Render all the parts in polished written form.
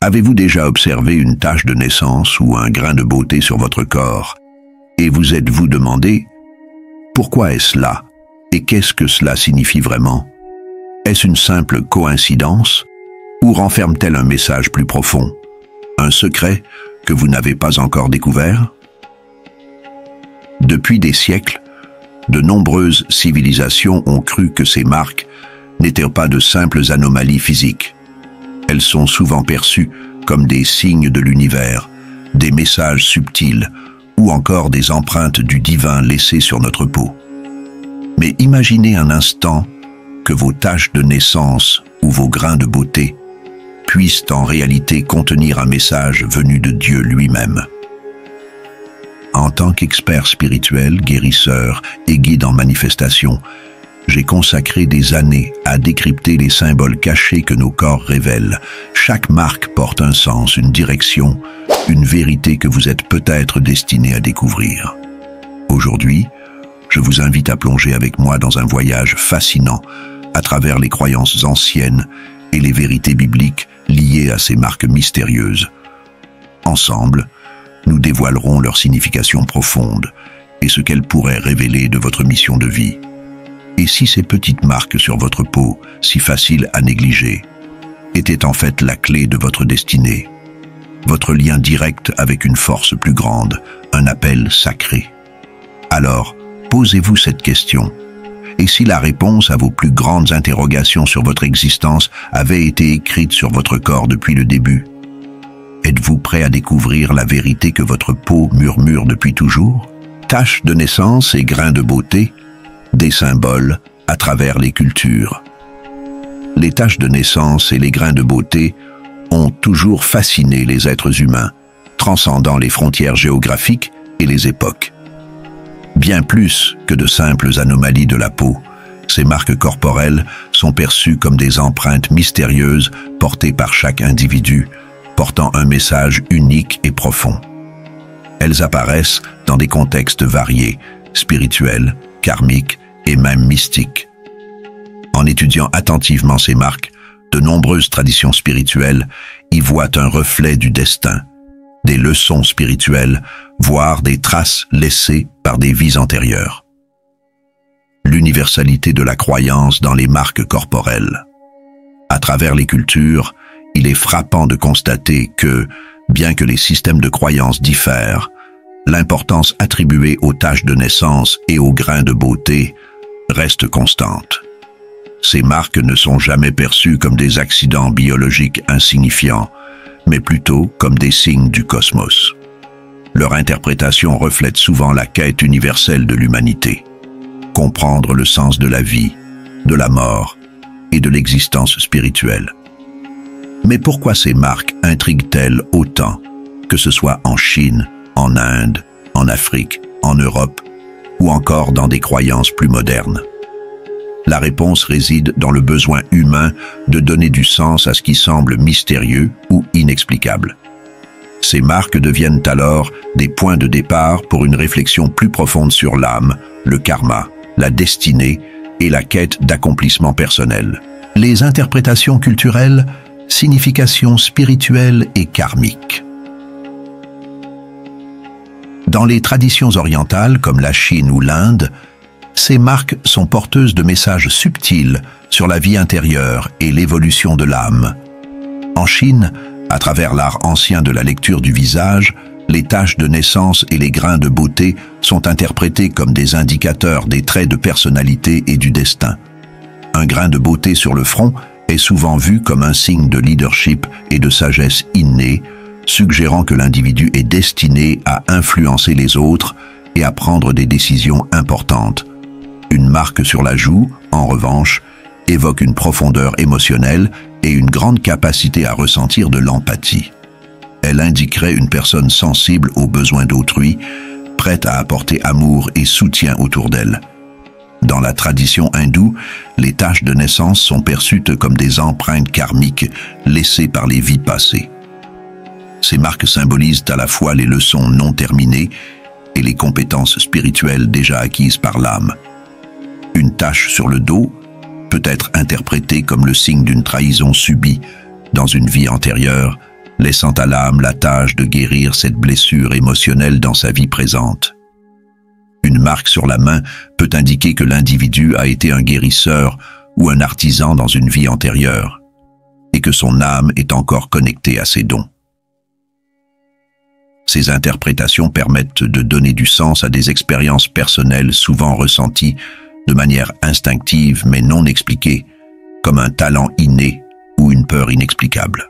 Avez-vous déjà observé une tache de naissance ou un grain de beauté sur votre corps et vous êtes-vous demandé « Pourquoi est-ce là et qu'est-ce que cela signifie vraiment ?» Est-ce une simple coïncidence ou renferme-t-elle un message plus profond, un secret que vous n'avez pas encore découvert? Depuis des siècles, de nombreuses civilisations ont cru que ces marques n'étaient pas de simples anomalies physiques. Elles sont souvent perçues comme des signes de l'univers, des messages subtils ou encore des empreintes du divin laissées sur notre peau. Mais imaginez un instant que vos taches de naissance ou vos grains de beauté puissent en réalité contenir un message venu de Dieu lui-même. En tant qu'expert spirituel, guérisseur et guide en manifestation, j'ai consacré des années à décrypter les symboles cachés que nos corps révèlent. Chaque marque porte un sens, une direction, une vérité que vous êtes peut-être destiné à découvrir. Aujourd'hui, je vous invite à plonger avec moi dans un voyage fascinant à travers les croyances anciennes et les vérités bibliques liées à ces marques mystérieuses. Ensemble, nous dévoilerons leur signification profonde et ce qu'elles pourraient révéler de votre mission de vie. Et si ces petites marques sur votre peau, si faciles à négliger, étaient en fait la clé de votre destinée, votre lien direct avec une force plus grande, un appel sacré? Alors, posez-vous cette question. Et si la réponse à vos plus grandes interrogations sur votre existence avait été écrite sur votre corps depuis le début? Êtes-vous prêt à découvrir la vérité que votre peau murmure depuis toujours? Taches de naissance et grains de beauté, des symboles à travers les cultures. Les taches de naissance et les grains de beauté ont toujours fasciné les êtres humains, transcendant les frontières géographiques et les époques. Bien plus que de simples anomalies de la peau, ces marques corporelles sont perçues comme des empreintes mystérieuses portées par chaque individu, portant un message unique et profond. Elles apparaissent dans des contextes variés, spirituels, karmiques et même mystiques. En étudiant attentivement ces marques, de nombreuses traditions spirituelles y voient un reflet du destin, des leçons spirituelles, voire des traces laissées par des vies antérieures. L'universalité de la croyance dans les marques corporelles. À travers les cultures, il est frappant de constater que, bien que les systèmes de croyance diffèrent, l'importance attribuée aux taches de naissance et aux grains de beauté reste constante. Ces marques ne sont jamais perçues comme des accidents biologiques insignifiants, mais plutôt comme des signes du cosmos. Leur interprétation reflète souvent la quête universelle de l'humanité. Comprendre le sens de la vie, de la mort et de l'existence spirituelle. Mais pourquoi ces marques intriguent-elles autant, que ce soit en Chine, en Inde, en Afrique, en Europe ou encore dans des croyances plus modernes? La réponse réside dans le besoin humain de donner du sens à ce qui semble mystérieux ou inexplicable. Ces marques deviennent alors des points de départ pour une réflexion plus profonde sur l'âme, le karma, la destinée et la quête d'accomplissement personnel. Les interprétations culturelles, significations spirituelles et karmiques. Dans les traditions orientales comme la Chine ou l'Inde, ces marques sont porteuses de messages subtils sur la vie intérieure et l'évolution de l'âme. En Chine, à travers l'art ancien de la lecture du visage, les taches de naissance et les grains de beauté sont interprétés comme des indicateurs des traits de personnalité et du destin. Un grain de beauté sur le front est souvent vu comme un signe de leadership et de sagesse innée, suggérant que l'individu est destiné à influencer les autres et à prendre des décisions importantes. Une marque sur la joue, en revanche, évoque une profondeur émotionnelle et une grande capacité à ressentir de l'empathie. Elle indiquerait une personne sensible aux besoins d'autrui, prête à apporter amour et soutien autour d'elle. Dans la tradition hindoue, les taches de naissance sont perçues comme des empreintes karmiques laissées par les vies passées. Ces marques symbolisent à la fois les leçons non terminées et les compétences spirituelles déjà acquises par l'âme. Une tache sur le dos peut être interprétée comme le signe d'une trahison subie dans une vie antérieure, laissant à l'âme la tâche de guérir cette blessure émotionnelle dans sa vie présente. Une marque sur la main peut indiquer que l'individu a été un guérisseur ou un artisan dans une vie antérieure, et que son âme est encore connectée à ses dons. Ces interprétations permettent de donner du sens à des expériences personnelles souvent ressenties de manière instinctive mais non expliquée, comme un talent inné ou une peur inexplicable.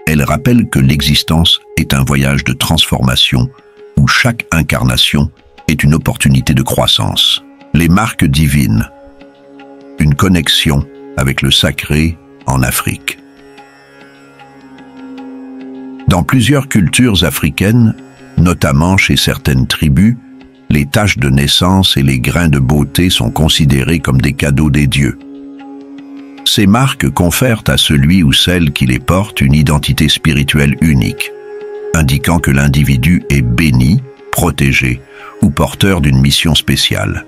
Elles rappellent que l'existence est un voyage de transformation où chaque incarnation est une opportunité de croissance. Les marques divines, une connexion avec le sacré en Afrique. Dans plusieurs cultures africaines, notamment chez certaines tribus, les taches de naissance et les grains de beauté sont considérés comme des cadeaux des dieux. Ces marques confèrent à celui ou celle qui les porte une identité spirituelle unique, indiquant que l'individu est béni, protégé ou porteur d'une mission spéciale.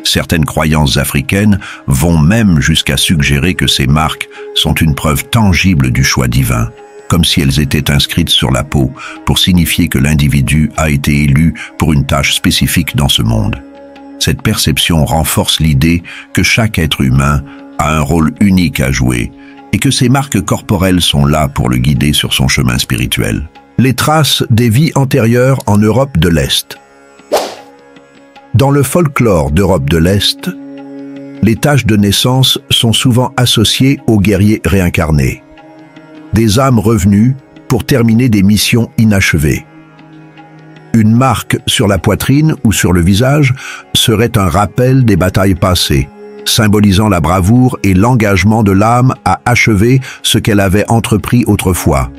Certaines croyances africaines vont même jusqu'à suggérer que ces marques sont une preuve tangible du choix divin, comme si elles étaient inscrites sur la peau pour signifier que l'individu a été élu pour une tâche spécifique dans ce monde. Cette perception renforce l'idée que chaque être humain a un rôle unique à jouer et que ces marques corporelles sont là pour le guider sur son chemin spirituel. Les traces des vies antérieures en Europe de l'Est. Dans le folklore d'Europe de l'Est, les taches de naissance sont souvent associées aux guerriers réincarnés, des âmes revenues pour terminer des missions inachevées. Une marque sur la poitrine ou sur le visage serait un rappel des batailles passées, symbolisant la bravoure et l'engagement de l'âme à achever ce qu'elle avait entrepris autrefois.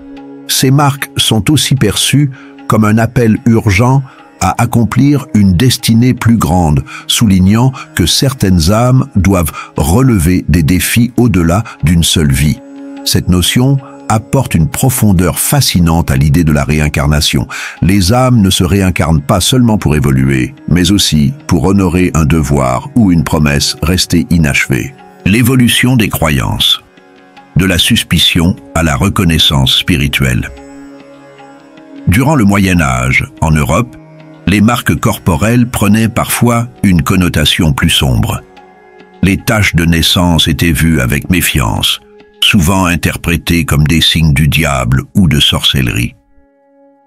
Ces marques sont aussi perçues comme un appel urgent à accomplir une destinée plus grande, soulignant que certaines âmes doivent relever des défis au-delà d'une seule vie. Cette notion apporte une profondeur fascinante à l'idée de la réincarnation. Les âmes ne se réincarnent pas seulement pour évoluer, mais aussi pour honorer un devoir ou une promesse restée inachevée. L'évolution des croyances. De la suspicion à la reconnaissance spirituelle. Durant le Moyen Âge, en Europe, les marques corporelles prenaient parfois une connotation plus sombre. Les taches de naissance étaient vues avec méfiance, souvent interprétées comme des signes du diable ou de sorcellerie.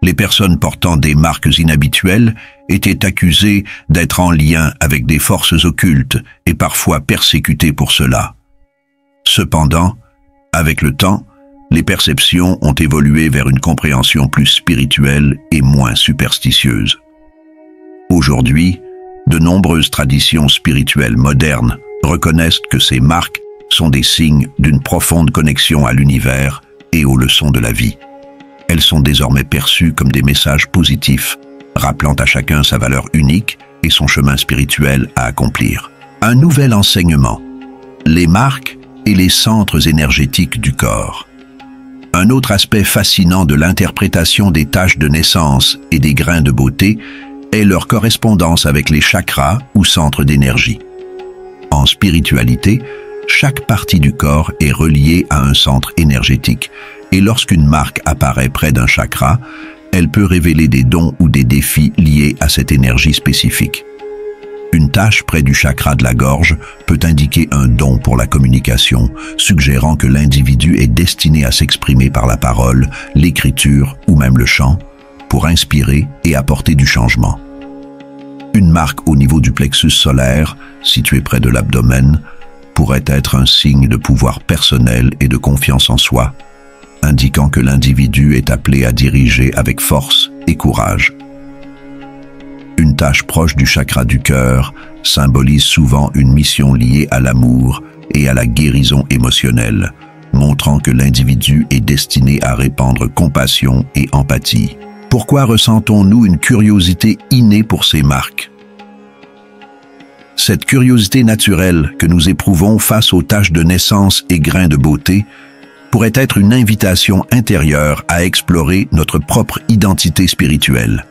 Les personnes portant des marques inhabituelles étaient accusées d'être en lien avec des forces occultes et parfois persécutées pour cela. Cependant, avec le temps, les perceptions ont évolué vers une compréhension plus spirituelle et moins superstitieuse. Aujourd'hui, de nombreuses traditions spirituelles modernes reconnaissent que ces marques sont des signes d'une profonde connexion à l'univers et aux leçons de la vie. Elles sont désormais perçues comme des messages positifs, rappelant à chacun sa valeur unique et son chemin spirituel à accomplir. Un nouvel enseignement. Les marques et les centres énergétiques du corps. Un autre aspect fascinant de l'interprétation des taches de naissance et des grains de beauté est leur correspondance avec les chakras ou centres d'énergie. En spiritualité, chaque partie du corps est reliée à un centre énergétique, et lorsqu'une marque apparaît près d'un chakra, elle peut révéler des dons ou des défis liés à cette énergie spécifique. Une tache près du chakra de la gorge peut indiquer un don pour la communication, suggérant que l'individu est destiné à s'exprimer par la parole, l'écriture ou même le chant, pour inspirer et apporter du changement. Une marque au niveau du plexus solaire, situé près de l'abdomen, pourrait être un signe de pouvoir personnel et de confiance en soi, indiquant que l'individu est appelé à diriger avec force et courage. Une tache proche du chakra du cœur symbolise souvent une mission liée à l'amour et à la guérison émotionnelle, montrant que l'individu est destiné à répandre compassion et empathie. Pourquoi ressentons-nous une curiosité innée pour ces marques? Cette curiosité naturelle que nous éprouvons face aux taches de naissance et grains de beauté pourrait être une invitation intérieure à explorer notre propre identité spirituelle.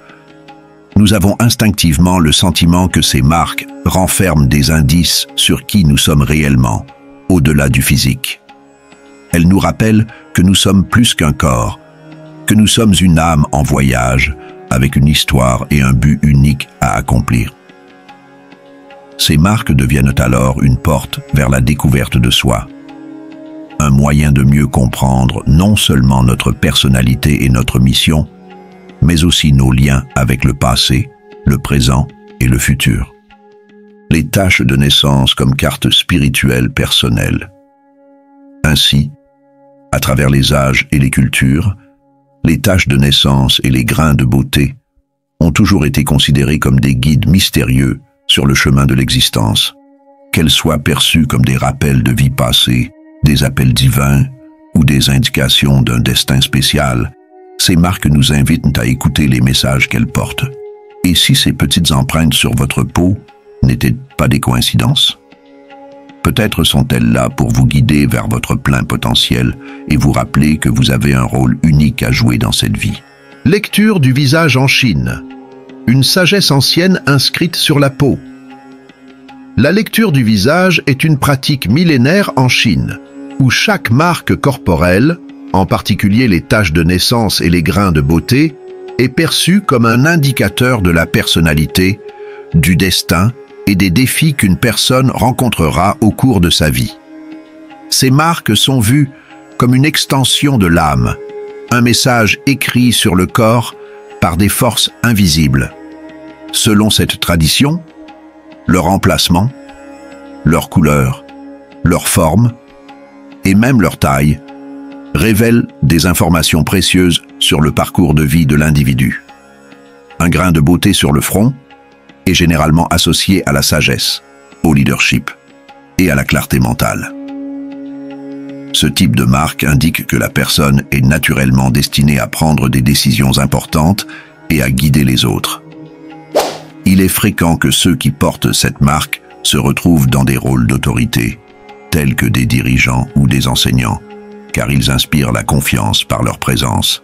Nous avons instinctivement le sentiment que ces marques renferment des indices sur qui nous sommes réellement, au-delà du physique. Elles nous rappellent que nous sommes plus qu'un corps, que nous sommes une âme en voyage, avec une histoire et un but unique à accomplir. Ces marques deviennent alors une porte vers la découverte de soi, un moyen de mieux comprendre non seulement notre personnalité et notre mission, mais aussi nos liens avec le passé, le présent et le futur. Les taches de naissance comme carte spirituelle personnelle. Ainsi, à travers les âges et les cultures, les taches de naissance et les grains de beauté ont toujours été considérés comme des guides mystérieux sur le chemin de l'existence, qu'elles soient perçues comme des rappels de vie passée, des appels divins ou des indications d'un destin spécial. Ces marques nous invitent à écouter les messages qu'elles portent. Et si ces petites empreintes sur votre peau n'étaient pas des coïncidences? Peut-être sont-elles là pour vous guider vers votre plein potentiel et vous rappeler que vous avez un rôle unique à jouer dans cette vie. Lecture du visage en Chine. Une sagesse ancienne inscrite sur la peau. La lecture du visage est une pratique millénaire en Chine, où chaque marque corporelle, en particulier les taches de naissance et les grains de beauté, est perçue comme un indicateur de la personnalité, du destin et des défis qu'une personne rencontrera au cours de sa vie. Ces marques sont vues comme une extension de l'âme, un message écrit sur le corps par des forces invisibles. Selon cette tradition, leur emplacement, leur couleur, leur forme et même leur taille révèlent des informations précieuses sur le parcours de vie de l'individu. Un grain de beauté sur le front est généralement associé à la sagesse, au leadership et à la clarté mentale. Ce type de marque indique que la personne est naturellement destinée à prendre des décisions importantes et à guider les autres. Il est fréquent que ceux qui portent cette marque se retrouvent dans des rôles d'autorité, tels que des dirigeants ou des enseignants, car ils inspirent la confiance par leur présence.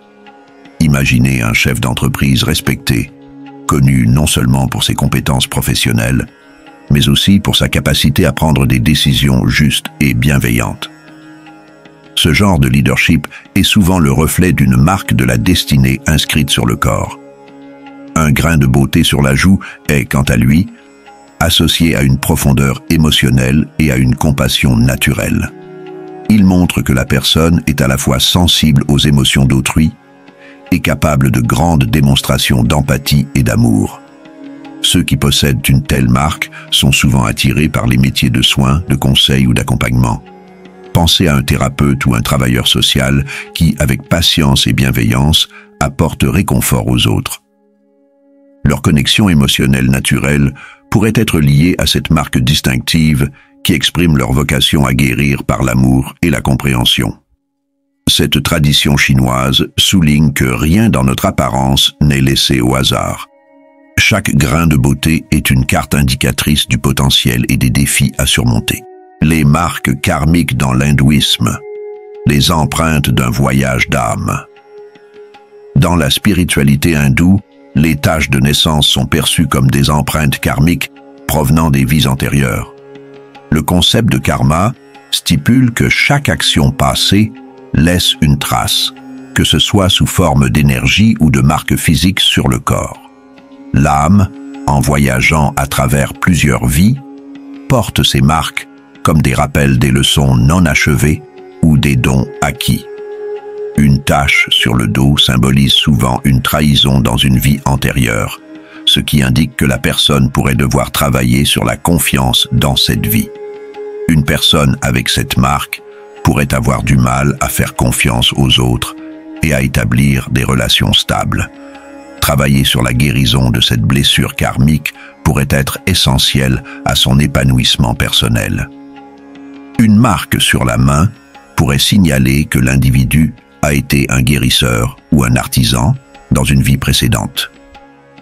Imaginez un chef d'entreprise respecté, connu non seulement pour ses compétences professionnelles, mais aussi pour sa capacité à prendre des décisions justes et bienveillantes. Ce genre de leadership est souvent le reflet d'une marque de la destinée inscrite sur le corps. Un grain de beauté sur la joue est, quant à lui, associé à une profondeur émotionnelle et à une compassion naturelle. Il montre que la personne est à la fois sensible aux émotions d'autrui et capable de grandes démonstrations d'empathie et d'amour. Ceux qui possèdent une telle marque sont souvent attirés par les métiers de soins, de conseil ou d'accompagnement. Pensez à un thérapeute ou un travailleur social qui, avec patience et bienveillance, apporte réconfort aux autres. Leur connexion émotionnelle naturelle pourrait être liée à cette marque distinctive qui exprime leur vocation à guérir par l'amour et la compréhension. Cette tradition chinoise souligne que rien dans notre apparence n'est laissé au hasard. Chaque grain de beauté est une carte indicatrice du potentiel et des défis à surmonter. Les marques karmiques dans l'hindouisme, les empreintes d'un voyage d'âme. Dans la spiritualité hindoue, les taches de naissance sont perçues comme des empreintes karmiques provenant des vies antérieures. Le concept de karma stipule que chaque action passée laisse une trace, que ce soit sous forme d'énergie ou de marque physique sur le corps. L'âme, en voyageant à travers plusieurs vies, porte ces marques comme des rappels des leçons non achevées ou des dons acquis. Une tache sur le dos symbolise souvent une trahison dans une vie antérieure, ce qui indique que la personne pourrait devoir travailler sur la confiance dans cette vie. Une personne avec cette marque pourrait avoir du mal à faire confiance aux autres et à établir des relations stables. Travailler sur la guérison de cette blessure karmique pourrait être essentiel à son épanouissement personnel. Une marque sur la main pourrait signaler que l'individu a été un guérisseur ou un artisan dans une vie précédente.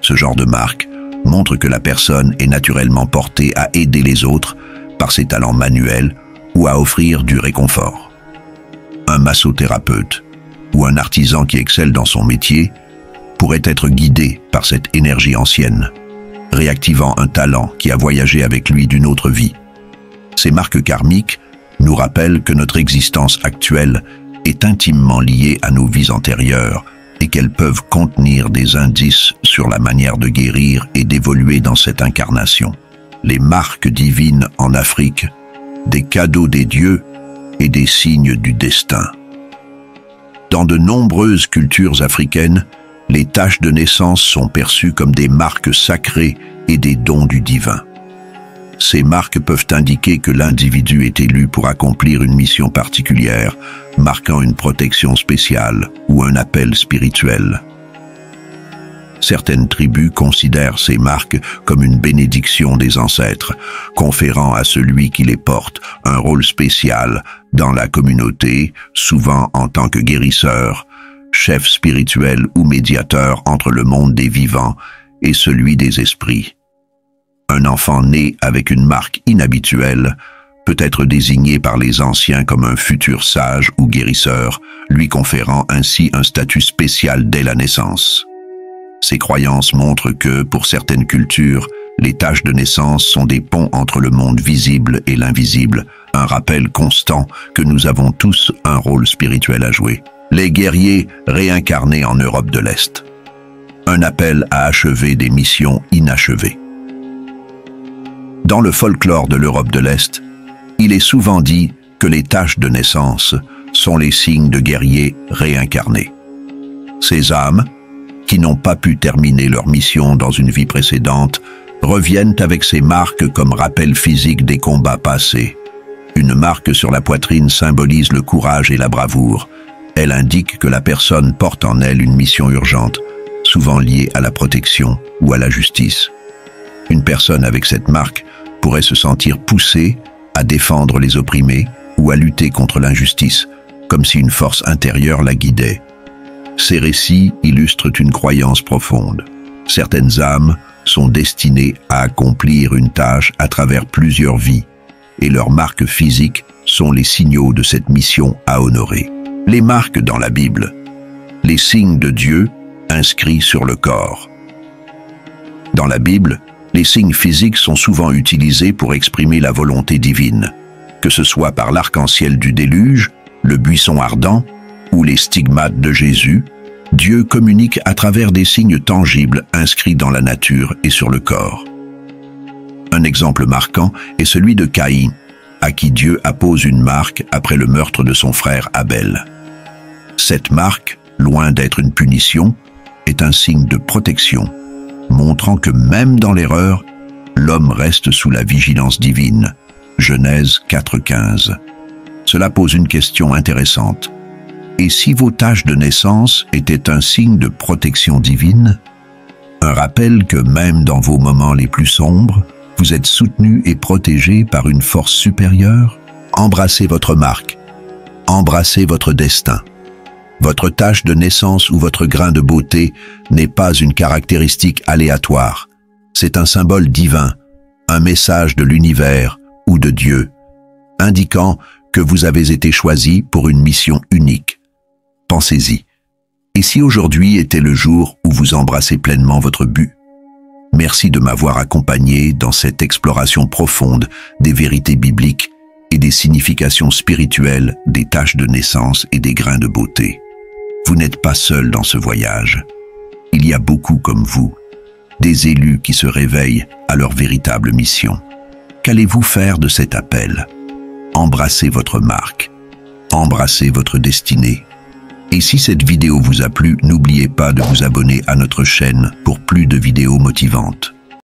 Ce genre de marque montre que la personne est naturellement portée à aider les autres par ses talents manuels ou à offrir du réconfort. Un massothérapeute ou un artisan qui excelle dans son métier pourrait être guidé par cette énergie ancienne, réactivant un talent qui a voyagé avec lui d'une autre vie. Ces marques karmiques nous rappellent que notre existence actuelle est intimement liée à nos vies antérieures, et qu'elles peuvent contenir des indices sur la manière de guérir et d'évoluer dans cette incarnation. Les marques divines en Afrique, des cadeaux des dieux et des signes du destin. Dans de nombreuses cultures africaines, les taches de naissance sont perçues comme des marques sacrées et des dons du divin. Ces marques peuvent indiquer que l'individu est élu pour accomplir une mission particulière, marquant une protection spéciale ou un appel spirituel. Certaines tribus considèrent ces marques comme une bénédiction des ancêtres, conférant à celui qui les porte un rôle spécial dans la communauté, souvent en tant que guérisseur, chef spirituel ou médiateur entre le monde des vivants et celui des esprits. Un enfant né avec une marque inhabituelle peut être désigné par les anciens comme un futur sage ou guérisseur, lui conférant ainsi un statut spécial dès la naissance. Ces croyances montrent que, pour certaines cultures, les taches de naissance sont des ponts entre le monde visible et l'invisible, un rappel constant que nous avons tous un rôle spirituel à jouer. Les guerriers réincarnés en Europe de l'Est. Un appel à achever des missions inachevées. Dans le folklore de l'Europe de l'Est, il est souvent dit que les taches de naissance sont les signes de guerriers réincarnés. Ces âmes, qui n'ont pas pu terminer leur mission dans une vie précédente, reviennent avec ces marques comme rappel physique des combats passés. Une marque sur la poitrine symbolise le courage et la bravoure. Elle indique que la personne porte en elle une mission urgente, souvent liée à la protection ou à la justice. Une personne avec cette marque pourrait se sentir poussée à défendre les opprimés ou à lutter contre l'injustice, comme si une force intérieure la guidait. Ces récits illustrent une croyance profonde. Certaines âmes sont destinées à accomplir une tâche à travers plusieurs vies, et leurs marques physiques sont les signaux de cette mission à honorer. Les marques dans la Bible, les signes de Dieu inscrits sur le corps. Dans la Bible, les signes physiques sont souvent utilisés pour exprimer la volonté divine, que ce soit par l'arc-en-ciel du déluge, le buisson ardent ou les stigmates de Jésus. Dieu communique à travers des signes tangibles inscrits dans la nature et sur le corps. Un exemple marquant est celui de Caïn, à qui Dieu appose une marque après le meurtre de son frère Abel. Cette marque, loin d'être une punition, est un signe de protection, montrant que même dans l'erreur, l'homme reste sous la vigilance divine. Genèse 4:15. Cela pose une question intéressante. Et si vos taches de naissance étaient un signe de protection divine? Un rappel que même dans vos moments les plus sombres, vous êtes soutenu et protégé par une force supérieure? Embrassez votre marque. Embrassez votre destin. Votre tache de naissance ou votre grain de beauté n'est pas une caractéristique aléatoire. C'est un symbole divin, un message de l'univers ou de Dieu, indiquant que vous avez été choisi pour une mission unique. Pensez-y. Et si aujourd'hui était le jour où vous embrassez pleinement votre but? Merci de m'avoir accompagné dans cette exploration profonde des vérités bibliques et des significations spirituelles des taches de naissance et des grains de beauté. Vous n'êtes pas seul dans ce voyage. Il y a beaucoup comme vous, des élus qui se réveillent à leur véritable mission. Qu'allez-vous faire de cet appel? Embrassez votre marque. Embrassez votre destinée. Et si cette vidéo vous a plu, n'oubliez pas de vous abonner à notre chaîne pour plus de vidéos motivantes.